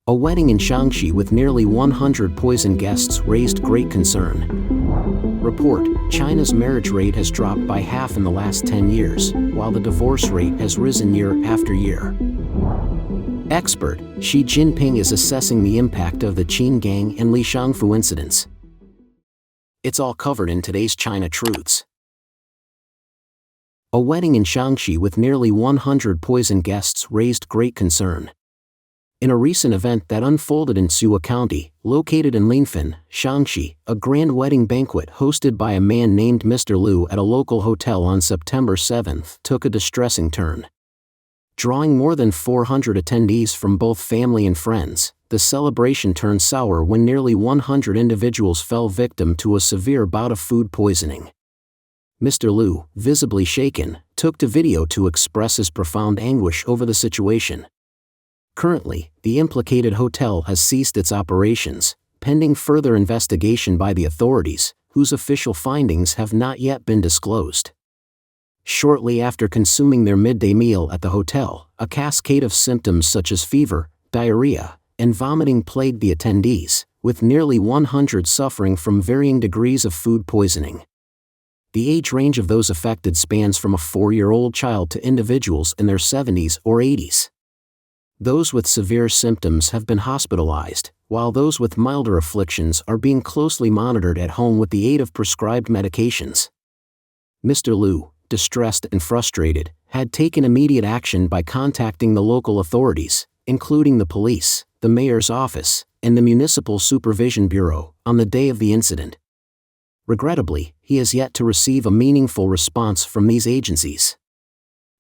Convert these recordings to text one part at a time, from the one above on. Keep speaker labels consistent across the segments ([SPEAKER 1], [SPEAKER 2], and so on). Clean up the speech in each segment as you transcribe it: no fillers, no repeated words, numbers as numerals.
[SPEAKER 1] A wedding in Shanxi with nearly 100 poisoned guests raised great concern. Report: China's marriage rate has dropped by half in the last 10 years, while the divorce rate has risen year after year. Expert: Xi Jinping is assessing the impact of the Wedding In Li Shangfu incidents. It's all covered in today's China Truths. A wedding in Shanxi with nearly 100 poisoned guests raised great concern. In a recent event that unfolded in Suwa County, located in Linfen, Shanxi, a grand wedding banquet hosted by a man named Mr. Liu at a local hotel on September 7 took a distressing turn. Drawing more than 400 attendees from both family and friends, the celebration turned sour when nearly 100 individuals fell victim to a severe bout of food poisoning. Mr. Liu, visibly shaken, took to video to express his profound anguish over the situation. Currently, the implicated hotel has ceased its operations, pending further investigation by the authorities, whose official findings have not yet been disclosed. Shortly after consuming their midday meal at the hotel, a cascade of symptoms such as fever, diarrhea, and vomiting plagued the attendees, with nearly 100 suffering from varying degrees of food poisoning. The age range of those affected spans from a 4-year-old child to individuals in their 70s or 80s. Those with severe symptoms have been hospitalized, while those with milder afflictions are being closely monitored at home with the aid of prescribed medications. Mr. Liu, distressed and frustrated, had taken immediate action by contacting the local authorities, including the police, the mayor's office, and the Municipal Supervision Bureau, on the day of the incident. Regrettably, he has yet to receive a meaningful response from these agencies.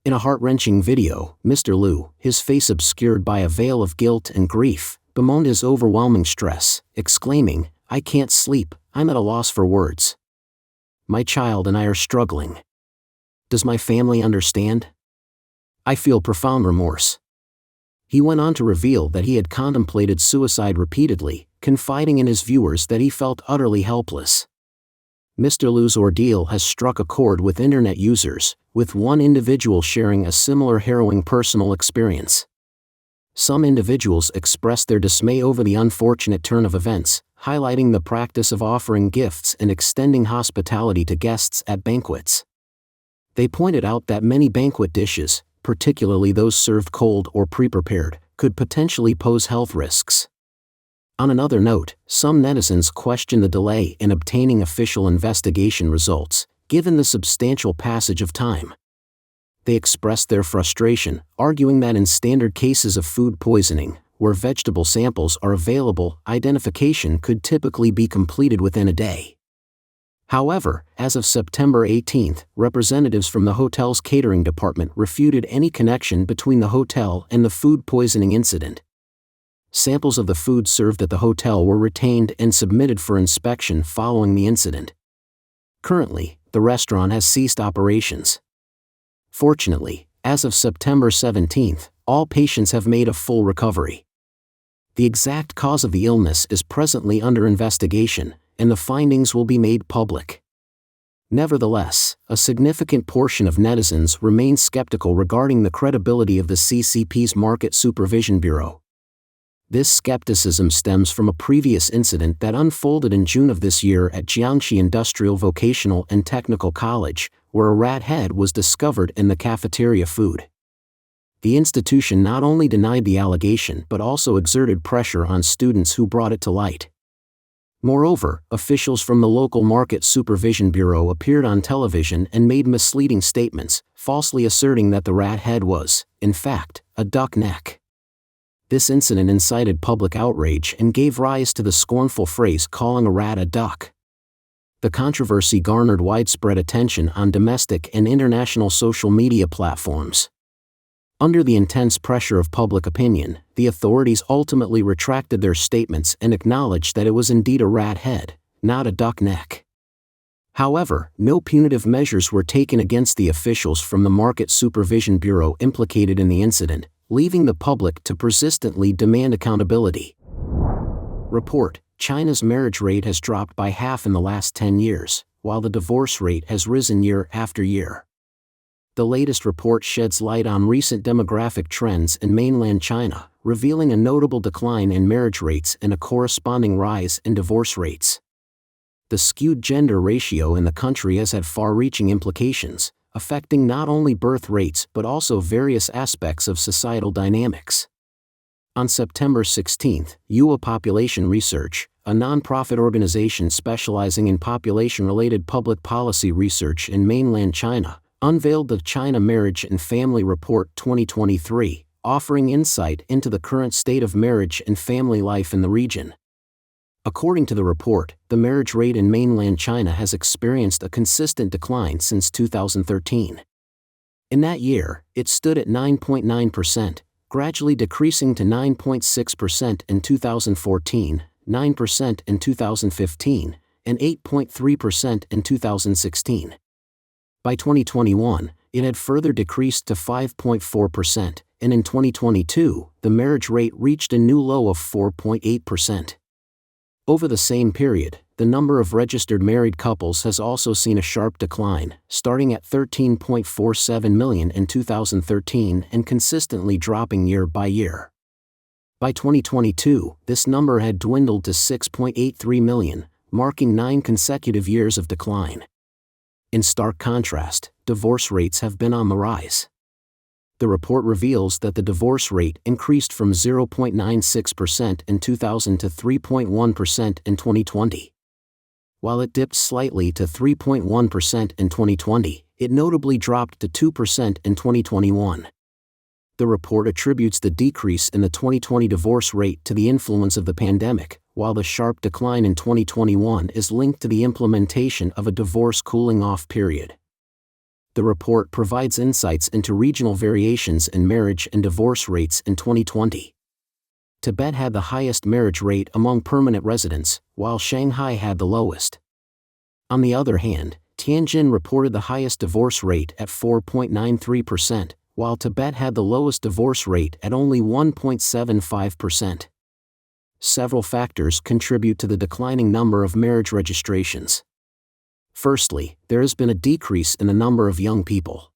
[SPEAKER 1] In a heart-wrenching video, Mr. Liu, his face obscured by a veil of guilt and grief, bemoaned his overwhelming stress, exclaiming, "I can't sleep, I'm at a loss for words. My child and I are struggling. Does my family understand? I feel profound remorse." He went on to reveal that he had contemplated suicide repeatedly, confiding in his viewers that he felt utterly helpless. Mr. Liu's ordeal has struck a chord with internet users, with one individual sharing a similar harrowing personal experience. Some individuals expressed their dismay over the unfortunate turn of events, highlighting the practice of offering gifts and extending hospitality to guests at banquets. They pointed out that many banquet dishes, particularly those served cold or pre-prepared, could potentially pose health risks. On another note, some netizens question the delay in obtaining official investigation results, given the substantial passage of time. They expressed their frustration, arguing that in standard cases of food poisoning, where vegetable samples are available, identification could typically be completed within a day. However, as of September 18, representatives from the hotel's catering department refuted any connection between the hotel and the food poisoning incident. Samples of the food served at the hotel were retained and submitted for inspection following the incident. Currently, the restaurant has ceased operations. Fortunately, as of September 17, all patients have made a full recovery. The exact cause of the illness is presently under investigation, and the findings will be made public. Nevertheless, a significant portion of netizens remain skeptical regarding the credibility of the CCP's Market Supervision Bureau. This skepticism stems from a previous incident that unfolded in June of this year at Jiangxi Industrial Vocational and Technical College, where a rat head was discovered in the cafeteria food. The institution not only denied the allegation but also exerted pressure on students who brought it to light. Moreover, officials from the local Market Supervision Bureau appeared on television and made misleading statements, falsely asserting that the rat head was, in fact, a duck neck. This incident incited public outrage and gave rise to the scornful phrase calling a rat a duck. The controversy garnered widespread attention on domestic and international social media platforms. Under the intense pressure of public opinion, the authorities ultimately retracted their statements and acknowledged that it was indeed a rat head, not a duck neck. However, no punitive measures were taken against the officials from the Market Supervision Bureau implicated in the incident, leaving the public to persistently demand accountability. Report: China's marriage rate has dropped by half in the last 10 years, while the divorce rate has risen year after year. The latest report sheds light on recent demographic trends in mainland China, revealing a notable decline in marriage rates and a corresponding rise in divorce rates. The skewed gender ratio in the country has had far-reaching implications, affecting not only birth rates but also various aspects of societal dynamics. On September 16, UA Population Research, a non-profit organization specializing in population-related public policy research in mainland China, unveiled the China Marriage and Family Report 2023, offering insight into the current state of marriage and family life in the region. According to the report, the marriage rate in mainland China has experienced a consistent decline since 2013. In that year, it stood at 9.9%, gradually decreasing to 9.6% in 2014, 9% in 2015, and 8.3% in 2016. By 2021, it had further decreased to 5.4%, and in 2022, the marriage rate reached a new low of 4.8%. Over the same period, the number of registered married couples has also seen a sharp decline, starting at 13.47 million in 2013 and consistently dropping year by year. By 2022, this number had dwindled to 6.83 million, marking 9 consecutive years of decline. In stark contrast, divorce rates have been on the rise. The report reveals that the divorce rate increased from 0.96% in 2000 to 3.1% in 2020. While it dipped slightly to 3.1% in 2020, it notably dropped to 2% in 2021. The report attributes the decrease in the 2020 divorce rate to the influence of the pandemic, while the sharp decline in 2021 is linked to the implementation of a divorce cooling-off period. The report provides insights into regional variations in marriage and divorce rates in 2020. Tibet had the highest marriage rate among permanent residents, while Shanghai had the lowest. On the other hand, Tianjin reported the highest divorce rate at 4.93%, while Tibet had the lowest divorce rate at only 1.75%. Several factors contribute to the declining number of marriage registrations. Firstly, there has been a decrease in the number of young people.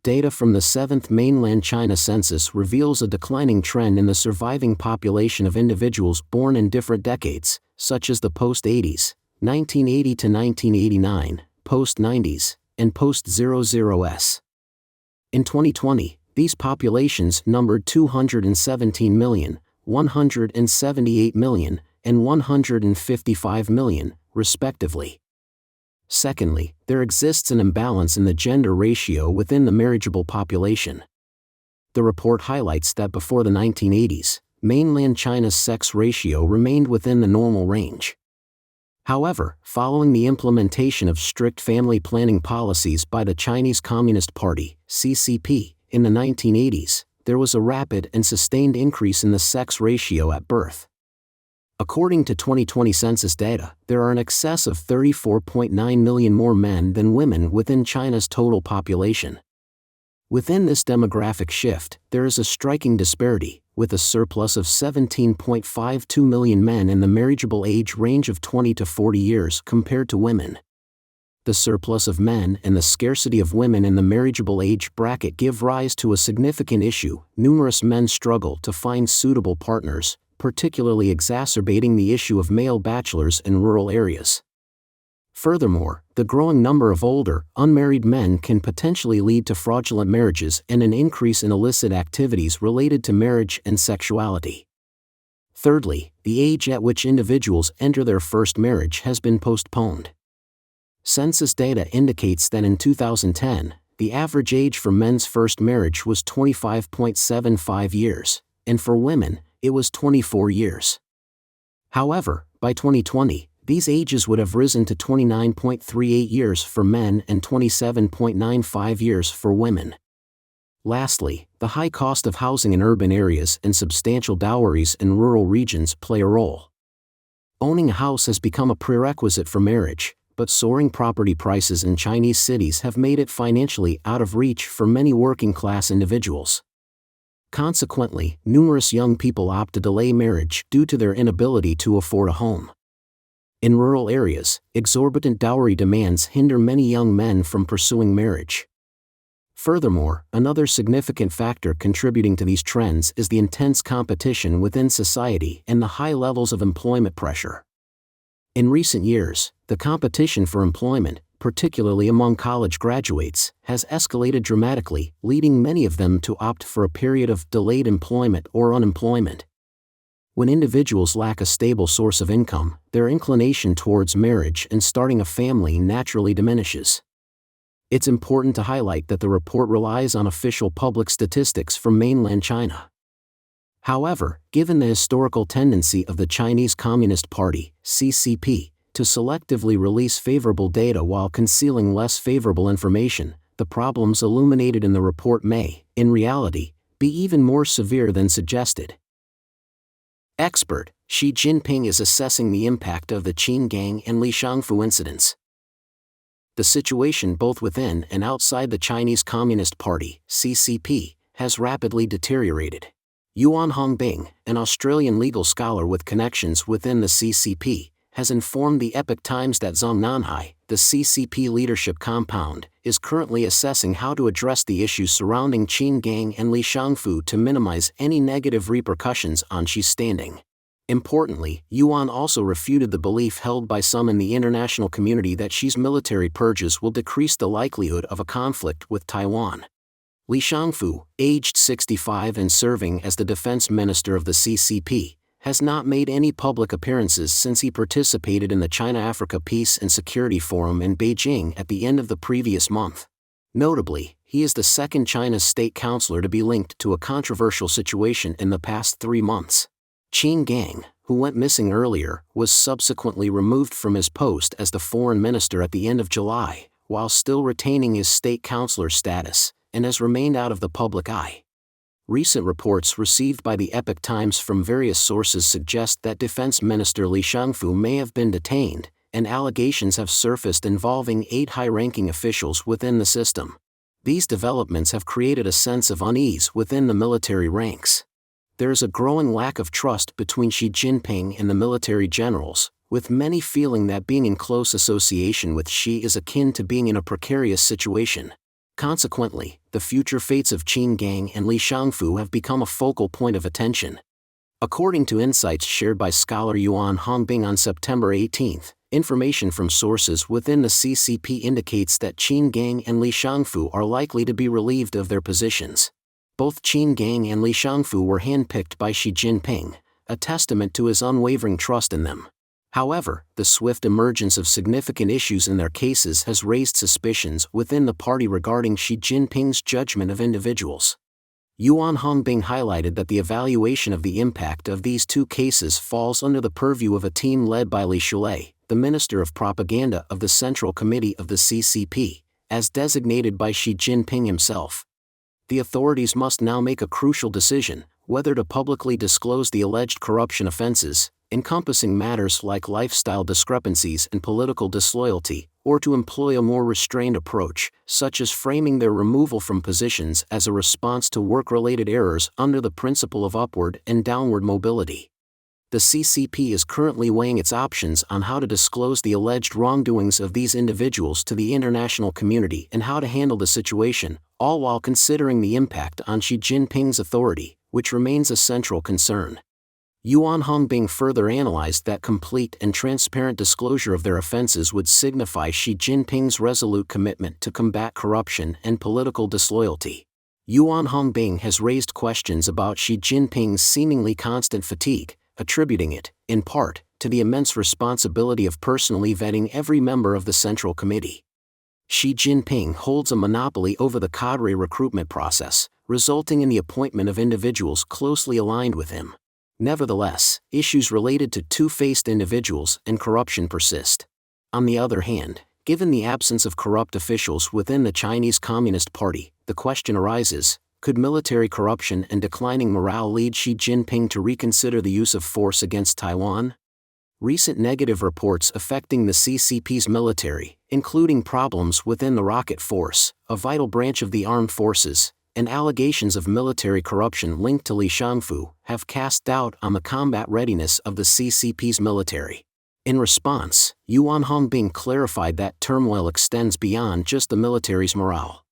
[SPEAKER 1] Data from the 7th Mainland China Census reveals a declining trend in the surviving population of individuals born in different decades, such as the post-80s, 1980 to 1989, post-90s, and post-00s. In 2020, these populations numbered 217 million, 178 million, and 155 million, respectively. Secondly, there exists an imbalance in the gender ratio within the marriageable population. The report highlights that before the 1980s, mainland China's sex ratio remained within the normal range. However, following the implementation of strict family planning policies by the Chinese Communist Party, CCP, in the 1980s, there was a rapid and sustained increase in the sex ratio at birth. According to 2020 census data, there are in excess of 34.9 million more men than women within China's total population. Within this demographic shift, there is a striking disparity, with a surplus of 17.52 million men in the marriageable age range of 20 to 40 years compared to women. The surplus of men and the scarcity of women in the marriageable age bracket give rise to a significant issue. Numerous men struggle to find suitable partners, particularly exacerbating the issue of male bachelors in rural areas. Furthermore, the growing number of older, unmarried men can potentially lead to fraudulent marriages and an increase in illicit activities related to marriage and sexuality. Thirdly, the age at which individuals enter their first marriage has been postponed. Census data indicates that in 2010, the average age for men's first marriage was 25.75 years, and for women, it was 24 years. However, by 2020, these ages would have risen to 29.38 years for men and 27.95 years for women. Lastly, the high cost of housing in urban areas and substantial dowries in rural regions play a role. Owning a house has become a prerequisite for marriage, but soaring property prices in Chinese cities have made it financially out of reach for many working-class individuals. Consequently, numerous young people opt to delay marriage due to their inability to afford a home. In rural areas, exorbitant dowry demands hinder many young men from pursuing marriage. Furthermore, another significant factor contributing to these trends is the intense competition within society and the high levels of employment pressure. In recent years, the competition for employment, particularly among college graduates, has escalated dramatically, leading many of them to opt for a period of delayed employment or unemployment. When individuals lack a stable source of income, their inclination towards marriage and starting a family naturally diminishes. It's important to highlight that the report relies on official public statistics from mainland China. However, given the historical tendency of the Chinese Communist Party, CCP, to selectively release favorable data while concealing less favorable information, the problems illuminated in the report may, in reality, be even more severe than suggested. Expert: Xi Jinping is assessing the impact of the Qin and Li Shangfu incidents. The situation both within and outside the Chinese Communist Party, CCP, has rapidly deteriorated. Yuan Hongbing, an Australian legal scholar with connections within the CCP, has informed the Epoch Times that Zhongnanhai, the CCP leadership compound, is currently assessing how to address the issues surrounding Qin and Li Shangfu to minimize any negative repercussions on Xi's standing. Importantly, Yuan also refuted the belief held by some in the international community that Xi's military purges will decrease the likelihood of a conflict with Taiwan. Li Shangfu, aged 65 and serving as the defense minister of the CCP, has not made any public appearances since he participated in the China-Africa Peace and Security Forum in Beijing at the end of the previous month. Notably, he is the second China state councillor to be linked to a controversial situation in the past 3 months. Qin, who went missing earlier, was subsequently removed from his post as the foreign minister at the end of July, while still retaining his state councillor status, and has remained out of the public eye. Recent reports received by the Epoch Times from various sources suggest that Defense Minister Li Shangfu may have been detained, and allegations have surfaced involving 8 high-ranking officials within the system. These developments have created a sense of unease within the military ranks. There is a growing lack of trust between Xi Jinping and the military generals, with many feeling that being in close association with Xi is akin to being in a precarious situation. Consequently, the future fates of Qin and Li Shangfu have become a focal point of attention. According to insights shared by scholar Yuan Hongbing on September 18, information from sources within the CCP indicates that Qin and Li Shangfu are likely to be relieved of their positions. Both Qin and Li Shangfu were handpicked by Xi Jinping, a testament to his unwavering trust in them. However, the swift emergence of significant issues in their cases has raised suspicions within the party regarding Xi Jinping's judgment of individuals. Yuan Hongbing highlighted that the evaluation of the impact of these 2 cases falls under the purview of a team led by Li Shulei, the Minister of Propaganda of the Central Committee of the CCP, as designated by Xi Jinping himself. The authorities must now make a crucial decision, whether to publicly disclose the alleged corruption offenses, encompassing matters like lifestyle discrepancies and political disloyalty, or to employ a more restrained approach, such as framing their removal from positions as a response to work-related errors under the principle of upward and downward mobility. The CCP is currently weighing its options on how to disclose the alleged wrongdoings of these individuals to the international community and how to handle the situation, all while considering the impact on Xi Jinping's authority, which remains a central concern. Yuan Hongbing further analyzed that complete and transparent disclosure of their offenses would signify Xi Jinping's resolute commitment to combat corruption and political disloyalty. Yuan Hongbing has raised questions about Xi Jinping's seemingly constant fatigue, attributing it, in part, to the immense responsibility of personally vetting every member of the Central Committee. Xi Jinping holds a monopoly over the cadre recruitment process, resulting in the appointment of individuals closely aligned with him. Nevertheless, issues related to two-faced individuals and corruption persist. On the other hand, given the absence of corrupt officials within the Chinese Communist Party, the question arises, could military corruption and declining morale lead Xi Jinping to reconsider the use of force against Taiwan? Recent negative reports affecting the CCP's military, including problems within the rocket force, a vital branch of the armed forces, and allegations of military corruption linked to Li Shangfu, have cast doubt on the combat readiness of the CCP's military. In response, Yuan Hongbing clarified that turmoil extends beyond just the military's morale.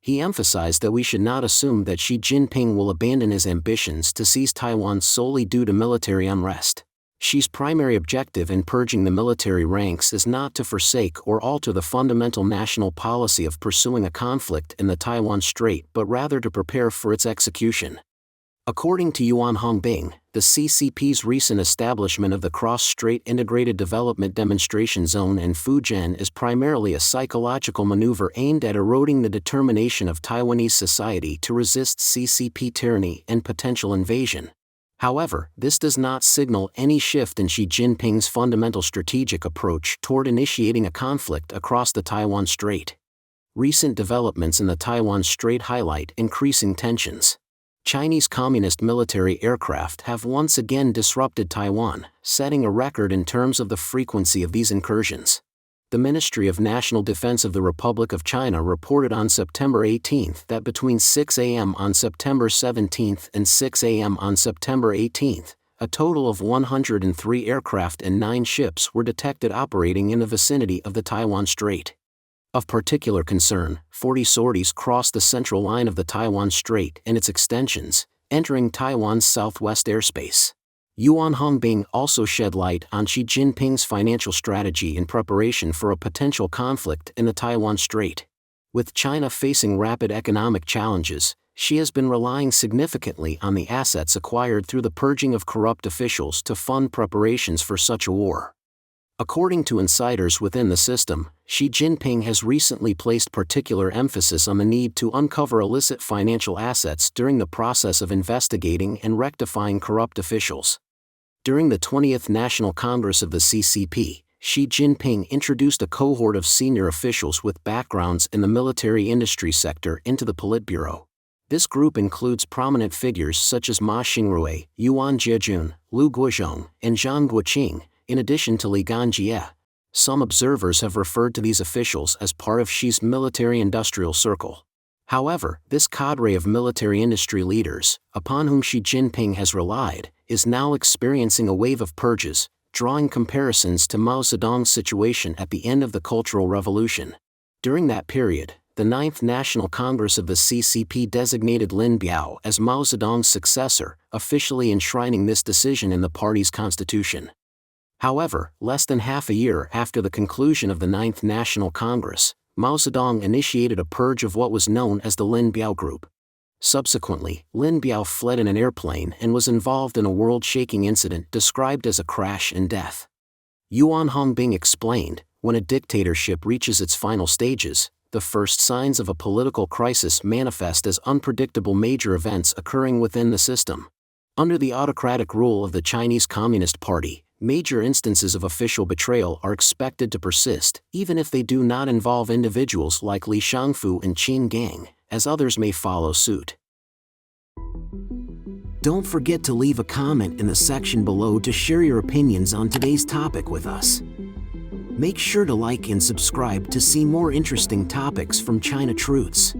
[SPEAKER 1] He emphasized that we should not assume that Xi Jinping will abandon his ambitions to seize Taiwan solely due to military unrest. Xi's primary objective in purging the military ranks is not to forsake or alter the fundamental national policy of pursuing a conflict in the Taiwan Strait but rather to prepare for its execution. According to Yuan Hongbing, the CCP's recent establishment of the Cross-Strait Integrated Development Demonstration Zone in Fujian is primarily a psychological maneuver aimed at eroding the determination of Taiwanese society to resist CCP tyranny and potential invasion. However, this does not signal any shift in Xi Jinping's fundamental strategic approach toward initiating a conflict across the Taiwan Strait. Recent developments in the Taiwan Strait highlight increasing tensions. Chinese Communist military aircraft have once again disrupted Taiwan, setting a record in terms of the frequency of these incursions. The Ministry of National Defense of the Republic of China reported on September 18 that between 6 a.m. on September 17 and 6 a.m. on September 18, a total of 103 aircraft and 9 ships were detected operating in the vicinity of the Taiwan Strait. Of particular concern, 40 sorties crossed the central line of the Taiwan Strait and its extensions, entering Taiwan's southwest airspace. Yuan Hongbing also shed light on Xi Jinping's financial strategy in preparation for a potential conflict in the Taiwan Strait. With China facing rapid economic challenges, Xi has been relying significantly on the assets acquired through the purging of corrupt officials to fund preparations for such a war. According to insiders within the system, Xi Jinping has recently placed particular emphasis on the need to uncover illicit financial assets during the process of investigating and rectifying corrupt officials. During the 20th National Congress of the CCP, Xi Jinping introduced a cohort of senior officials with backgrounds in the military industry sector into the Politburo. This group includes prominent figures such as Ma Xingrui, Yuan Jiejun, Liu Guozhong, and Zhang Guoqing, in addition to Li Ganjie. Some observers have referred to these officials as part of Xi's military-industrial circle. However, this cadre of military industry leaders, upon whom Xi Jinping has relied, is now experiencing a wave of purges, drawing comparisons to Mao Zedong's situation at the end of the Cultural Revolution. During that period, the 9th National Congress of the CCP designated Lin Biao as Mao Zedong's successor, officially enshrining this decision in the party's constitution. However, less than half a year after the conclusion of the 9th National Congress, Mao Zedong initiated a purge of what was known as the Lin Biao Group. Subsequently, Lin Biao fled in an airplane and was involved in a world-shaking incident described as a crash and death. Yuan Hongbing explained, when a dictatorship reaches its final stages, the first signs of a political crisis manifest as unpredictable major events occurring within the system. Under the autocratic rule of the Chinese Communist Party, major instances of official betrayal are expected to persist, even if they do not involve individuals like Li Shangfu and Qin Gang, as others may follow suit. Don't forget to leave a comment in the section below to share your opinions on today's topic with us. Make sure to like and subscribe to see more interesting topics from China Truths.